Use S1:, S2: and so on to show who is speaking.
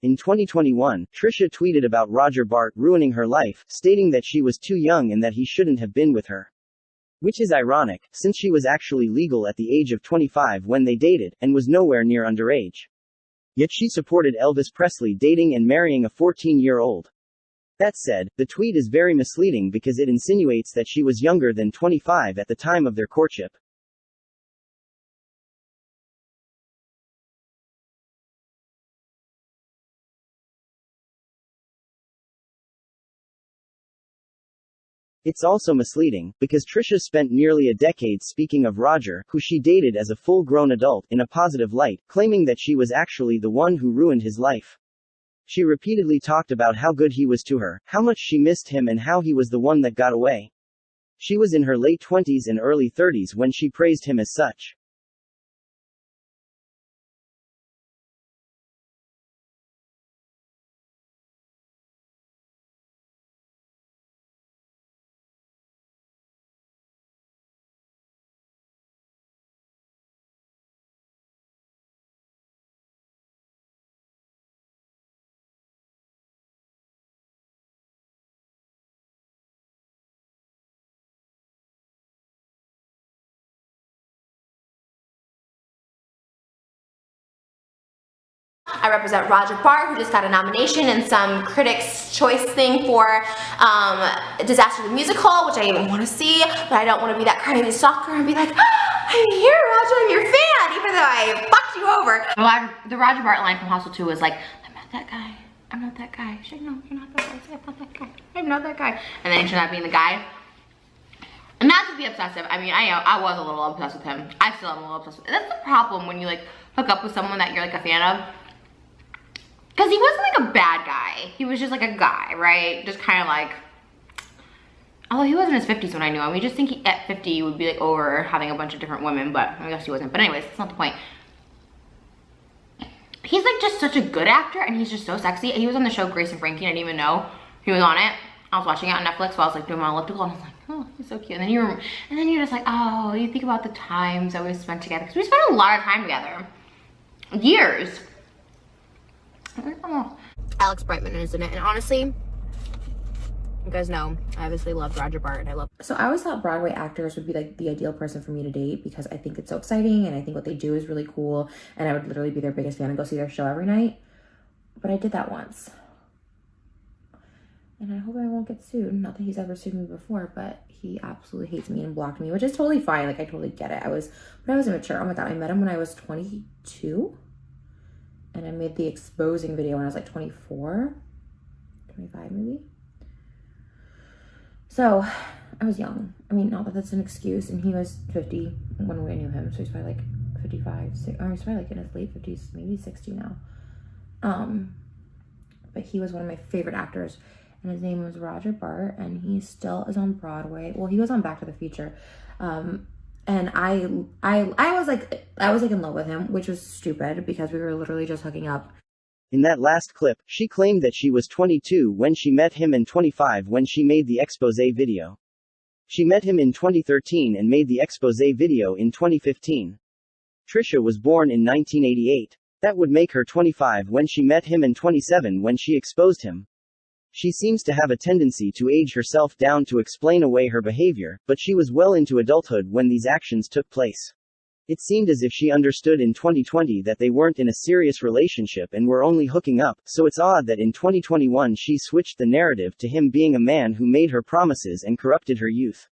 S1: In 2021, Trisha tweeted about Bart ruining her life, stating that she was too young and that he shouldn't have been with her. Which is ironic, since she was actually legal at the age of 25 when they dated, and was nowhere near underage. Yet she supported Elvis Presley dating and marrying a 14-year-old. That said, the tweet is very misleading because it insinuates that she was younger than 25 at the time of their courtship. It's also misleading, because Trisha spent nearly a decade speaking of Roger, who she dated as a full-grown adult, in a positive light, claiming that she was actually the one who ruined his life. She repeatedly talked about how good he was to her, how much she missed him and how he was the one that got away. She was in her late 20s and early 30s when she praised him as such.
S2: I represent Roger Bart, who just got a nomination in some Critics' Choice thing for Disaster the Musical, which I even want to see, but I don't want to be that crazy stalker and be like, I'm here, Roger, I'm your fan, even though I fucked you over. The Roger Bart line from Hostel 2 was like, I'm not that guy, I'm not that guy. She's like, no, you're not that guy. I'm not that guy. I'm not that guy. And then he ended up being the guy. And not to be obsessive, I mean, I was a little obsessed with him. I still am a little obsessed with him. That's the problem when you like hook up with someone that you're like a fan of. Because he wasn't like a bad guy. He was just like a guy, right? Just kind of like, although he was in his 50s when I knew him. You just think he, at 50 he would be like over having a bunch of different women, but I guess he wasn't. But anyways, that's not the point. He's like just such a good actor and he's just so sexy. He was on the show Grace and Frankie and I didn't even know he was on it. I was watching it on Netflix while I was like doing my elliptical and I was like, oh, he's so cute. And then you're just like, oh, you think about the times that we spent together. Because we spent a lot of time together. Years. Alex Brightman is in it, and honestly, you guys know I obviously love Roger Bart and I love.
S3: So I always thought Broadway actors would be like the ideal person for me to date because I think it's so exciting and I think what they do is really cool and I would literally be their biggest fan and go see their show every night. But I did that once. And I hope I won't get sued. Not that he's ever sued me before, but he absolutely hates me and blocked me, which is totally fine. Like I totally get it. But I was immature. Oh my God, I met him when I was 22. And I made the exposing video when I was like 24, 25 maybe. So I was young. I mean, not that that's an excuse. And he was 50 when we knew him. So he's probably like 55, he's probably like in his late 50s, maybe 60 now. But he was one of my favorite actors. And his name was Roger Bart. And he still is on Broadway. Well, he was on Back to the Future. And I was like in love with him, which was stupid because we were literally just hooking up.
S1: In that last clip, she claimed that she was 22 when she met him and 25 when she made the expose video. She met him in 2013 and made the expose video in 2015. Trisha was born in 1988. That would make her 25 when she met him and 27 when she exposed him. She seems to have a tendency to age herself down to explain away her behavior, but she was well into adulthood when these actions took place. It seemed as if she understood in 2020 that they weren't in a serious relationship and were only hooking up, so it's odd that in 2021 she switched the narrative to him being a man who made her promises and corrupted her youth.